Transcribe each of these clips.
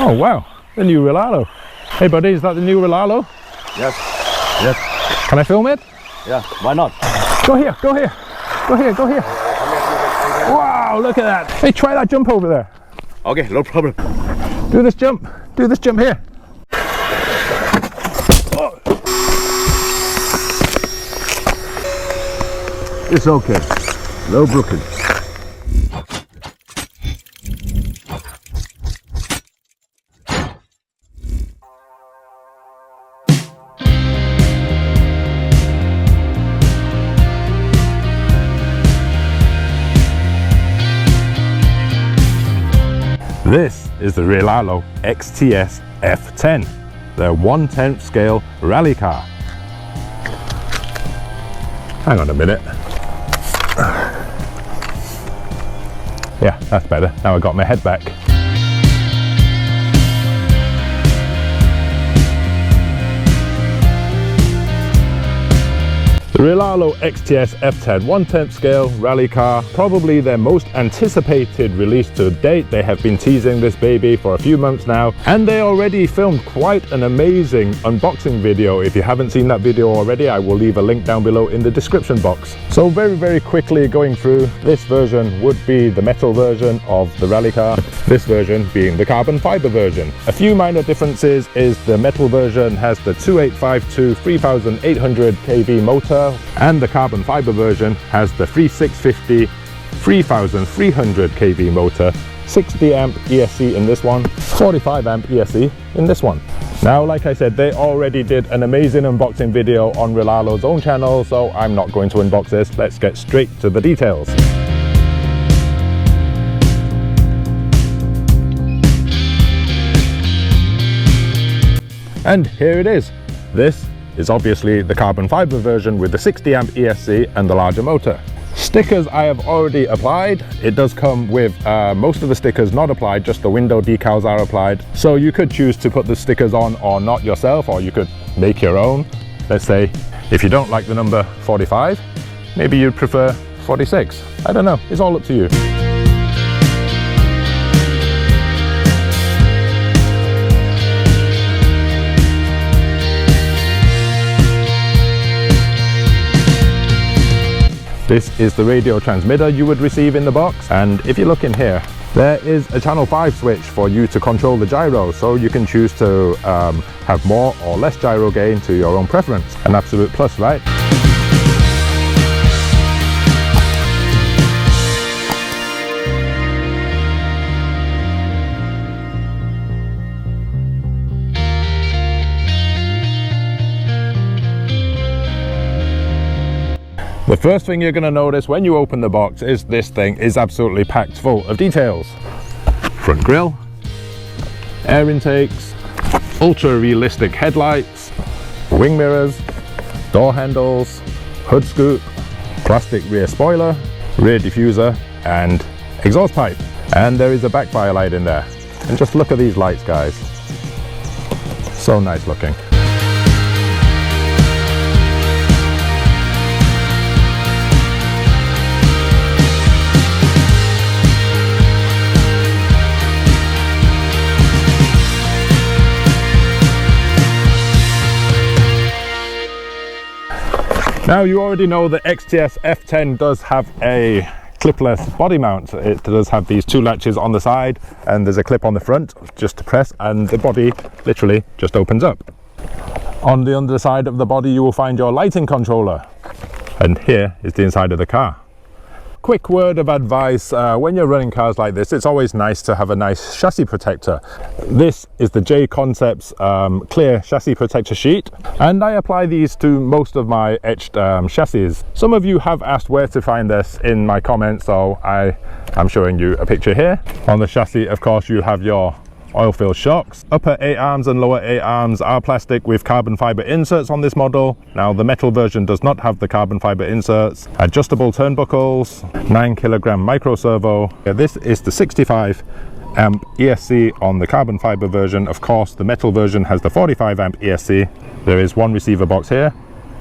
Oh wow, the new Rlaarlo. Hey buddy, is that the new Rlaarlo? Yes. Yes. Can I film it? Yeah, why not? Go here, go here. Go here, go here. Wow, look at that. Hey, try that jump over there. Okay, no problem. Do this jump. Do this jump here. Oh. It's okay. No broken. This is the Rlaarlo XTS-F10, the 1/10 scale rally car. Hang on a minute. Yeah, that's better. Now I got my head back. The Rlaarlo XTS-F10 1/10 scale rally car, probably their most anticipated release to date. They have been teasing this baby for a few months now, and they already filmed quite an amazing unboxing video. If you haven't seen that video already, I will leave a link down below in the description box. So very quickly going through, this version would be the metal version of the rally car, this version being the carbon fiber version. A few minor differences is the metal version has the 2852 3800 kV motor, and the carbon fiber version has the 3650 3300 kV motor, 60 amp ESC in this one, 45 amp ESC in this one. Now, like I said, they already did an amazing unboxing video on Rlaarlo's own channel, so I'm not going to unbox this. Let's get straight to the details. And here it is. This is obviously the carbon fiber version with the 60 amp ESC and the larger motor. Stickers I have already applied. It does come with most of the stickers not applied, just the window decals are applied. So you could choose to put the stickers on or not yourself, or you could make your own. Let's say if you don't like the number 45, maybe you'd prefer 46. I don't know, it's all up to you. This is the radio transmitter you would receive in the box, and if you look in here, there is a channel 5 switch for you to control the gyro, so you can choose to have more or less gyro gain to your own preference. An absolute plus, right? The first thing you're going to notice when you open the box is this thing is absolutely packed full of details. Front grille, air intakes, ultra realistic headlights, wing mirrors, door handles, hood scoop, plastic rear spoiler, rear diffuser and exhaust pipe. And there is a backfire light in there. And just look at these lights, guys. So nice looking. Now, you already know the XTS-F10 does have a clipless body mount. It does have these two latches on the side, and there's a clip on the front just to press, and the body literally just opens up. On the underside of the body you will find your lighting controller, and here is the inside of the car. Quick word of advice, when you're running cars like this, it's always nice to have a nice chassis protector. This is the J Concepts clear chassis protector sheet, and I apply these to most of my etched chassis. Some of you have asked where to find this in my comments, so I'm showing you a picture here. On the chassis, of course, you have your oil-filled shocks. Upper A-arms and lower A-arms are plastic with carbon fiber inserts on this model. Now, the metal version does not have the carbon fiber inserts. Adjustable turnbuckles, 9 kilogram micro servo. This is the 65 amp ESC on the carbon fiber version. Of course, the metal version has the 45 amp ESC. There is one receiver box here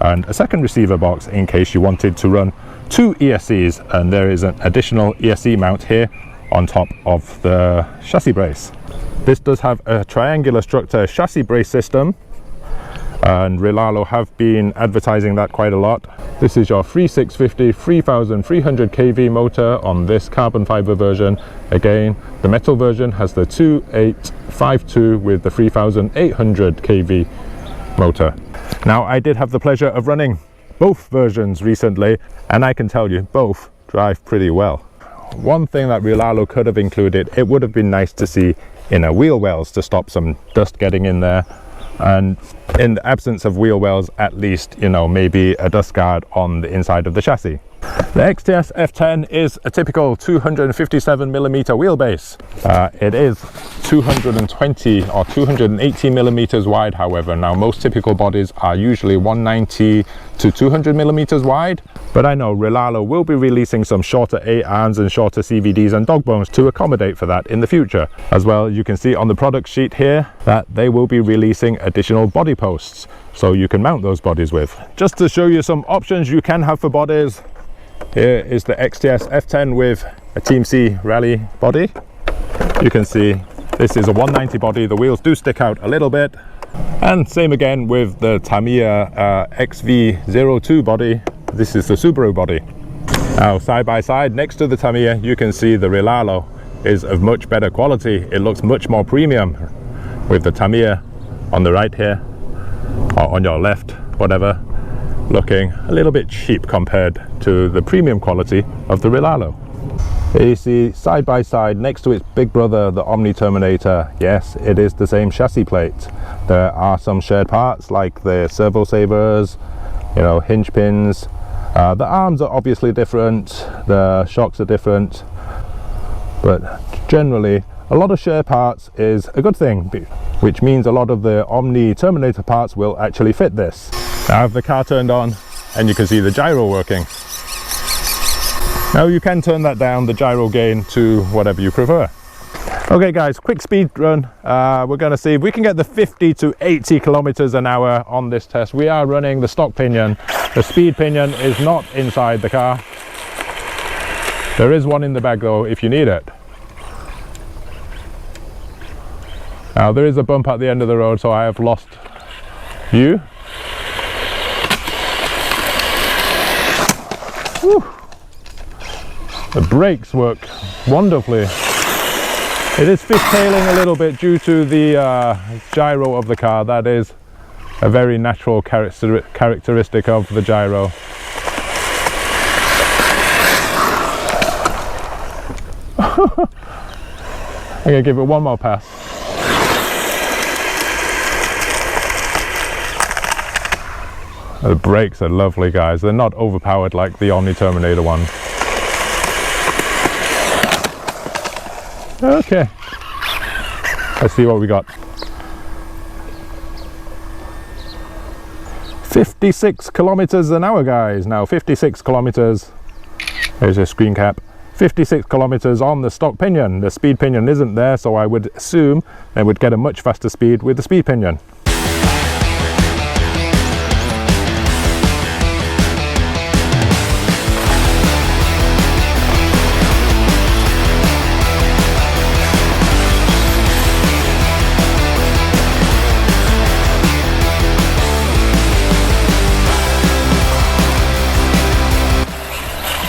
and a second receiver box in case you wanted to run two ESCs, and there is an additional ESC mount here on top of the chassis brace. This does have a triangular structure chassis brace system, and Rlaarlo have been advertising that quite a lot. This is your 3650 3300 kV motor on this carbon fiber version. Again, the metal version has the 2852 with the 3800 kV motor. Now, I did have the pleasure of running both versions recently, and I can tell you both drive pretty well. One thing that Rlaarlo could have included, it would have been nice to see inner wheel wells to stop some dust getting in there, and in the absence of wheel wells, at least, you know, maybe a dust guard on the inside of the chassis. The XTS-F10 is a typical 257mm wheelbase. It is 220 or 280 millimeters wide, however. Now, most typical bodies are usually 190 to 200 millimeters wide, but I know Rlaarlo will be releasing some shorter A-arms and shorter CVDs and dog bones to accommodate for that in the future. As well, you can see on the product sheet here that they will be releasing additional body posts, so you can mount those bodies with. Just to show you some options you can have for bodies, here is the XTS-F10 with a Team C rally body. You can see this is a 190 body. The wheels do stick out a little bit. And same again with the Tamiya XV02 body. This is the Subaru body. Now, side by side next to the Tamiya, you can see the Rlaarlo is of much better quality. It looks much more premium, with the Tamiya on the right here, or on your left, whatever, looking a little bit cheap compared to the premium quality of the Rlaarlo. Here you see side by side next to its big brother, the Omni Terminator. Yes, it is the same chassis plate. There are some shared parts like the servo savers, you know, hinge pins. The arms are obviously different, the shocks are different, but generally a lot of share parts is a good thing, which means a lot of the Omni Terminator parts will actually fit this. Now I have the car turned on and you can see the gyro working. Now you can turn that down, the gyro gain, to whatever you prefer. Okay guys, quick speed run. We're going to see if we can get the 50 to 80 kilometers an hour on this test. We are running the stock pinion. The speed pinion is not inside the car. There is one in the bag though if you need it. Now there is a bump at the end of the road, so I have lost view. Whew. The brakes work wonderfully. It is fishtailing a little bit due to the gyro of the car. That is a very natural characteristic of the gyro. I'm going to give it one more pass. The brakes are lovely, guys. They're not overpowered like the Omni Terminator one. Okay, let's see what we got. 56 kilometers an hour, guys. Now 56 kilometers, there's a screen cap, 56 kilometers on the stock pinion. The speed pinion isn't there, so I would assume they would get a much faster speed with the speed pinion.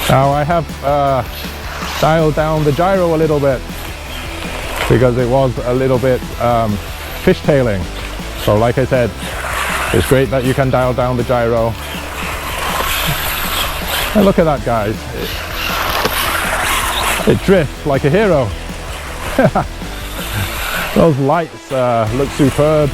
Now I have dialed down the gyro a little bit because it was a little bit fishtailing. So like I said, it's great that you can dial down the gyro. And look at that, guys. It drifts like a hero. Those lights look superb.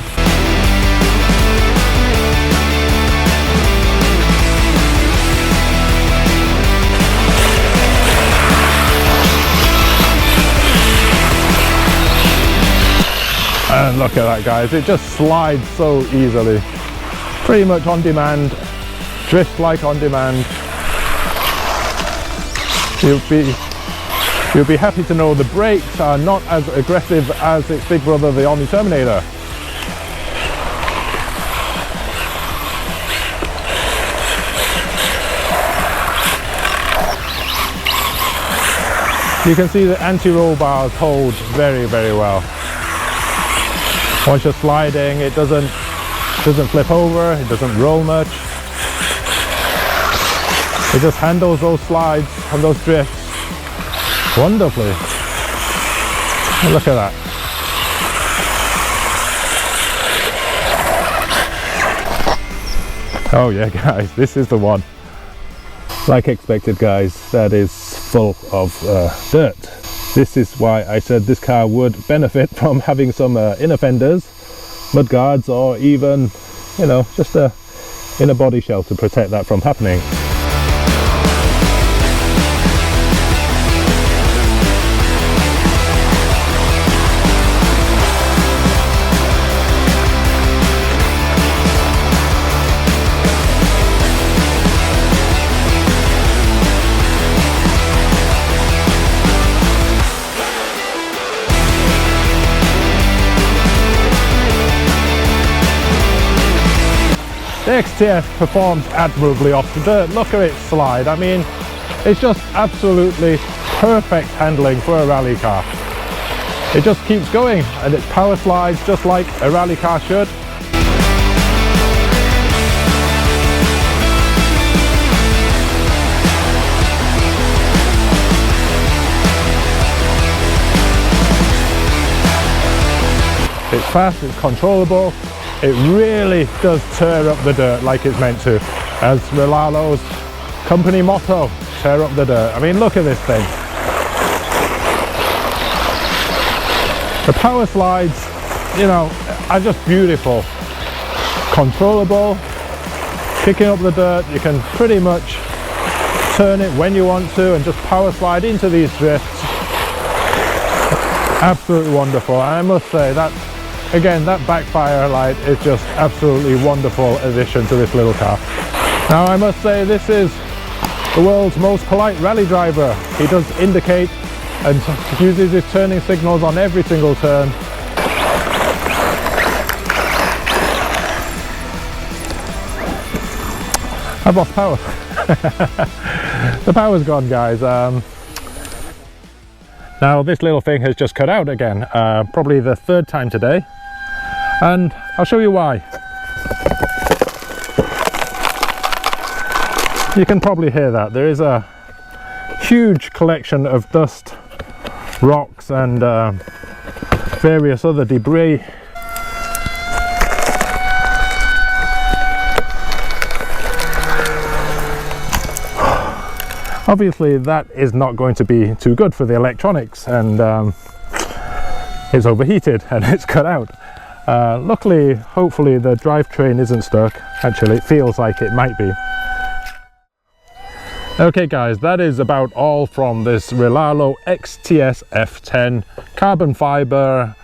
And look at that, guys, it just slides so easily. Pretty much on demand, drifts like on demand. You'll be happy to know the brakes are not as aggressive as its big brother, the Omni Terminator. You can see the anti-roll bars hold very, very well. Once you're sliding, it doesn't flip over, it doesn't roll much. It just handles those slides and those drifts wonderfully. And look at that. Oh yeah guys, this is the one. Like expected guys, that is full of dirt. This is why I said this car would benefit from having some inner fenders, mud guards, or even, you know, just a inner body shell to protect that from happening. The XTS performs admirably off the dirt. Look at it slide. I mean, it's just absolutely perfect handling for a rally car. It just keeps going and it power slides just like a rally car should. It's fast, it's controllable. It really does tear up the dirt like it's meant to. As Rlaarlo's company motto, tear up the dirt. I mean, look at this thing. The power slides, you know, are just beautiful. Controllable, kicking up the dirt. You can pretty much turn it when you want to and just power slide into these drifts. Absolutely wonderful. And I must say that, again, that backfire light is just absolutely wonderful addition to this little car. Now I must say this is the world's most polite rally driver. He does indicate and uses his turning signals on every single turn. I've lost power. The power's gone guys. Now this little thing has just cut out again, probably the third time today. And I'll show you why. You can probably hear that. There is a huge collection of dust, rocks and various other debris. Obviously that is not going to be too good for the electronics, and it's overheated and it's cut out. Luckily, hopefully the drivetrain isn't stuck. Actually, it feels like it might be. Okay guys, that is about all from this Rlaarlo XTS-F10 carbon fiber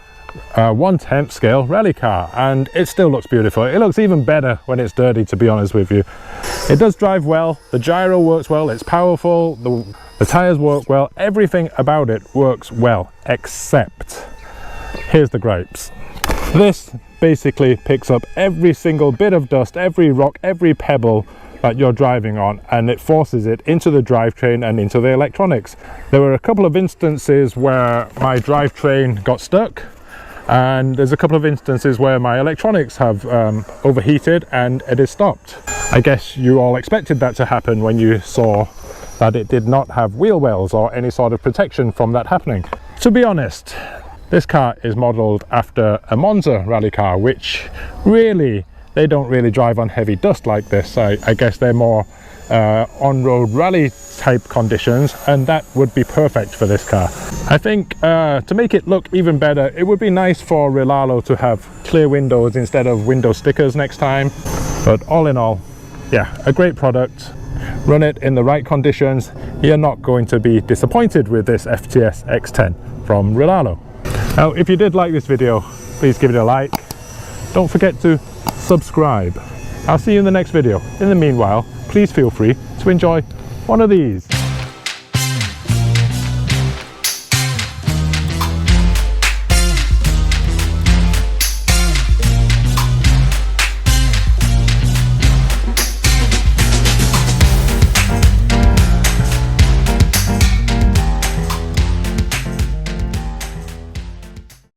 1/10 scale rally car, and it still looks beautiful. It looks even better when it's dirty, to be honest with you. It does drive well, the gyro works well, it's powerful, the tires work well, everything about it works well, except here's the gripes. This basically picks up every single bit of dust, every rock, every pebble that you're driving on, and it forces it into the drivetrain and into the electronics. There were a couple of instances where my drivetrain got stuck, and there's a couple of instances where my electronics have overheated and it is stopped. I guess you all expected that to happen when you saw that it did not have wheel wells or any sort of protection from that happening. To be honest, this car is modelled after a Monza rally car, which really, they don't really drive on heavy dust like this. I guess they're more on-road rally type conditions, and that would be perfect for this car. I think to make it look even better, it would be nice for Rlaarlo to have clear windows instead of window stickers next time. But all in all, yeah, a great product. Run it in the right conditions, you're not going to be disappointed with this FTS X10 from Rlaarlo. Now, if you did like this video, please give it a like. Don't forget to subscribe. I'll see you in the next video. In the meanwhile, please feel free to enjoy one of these.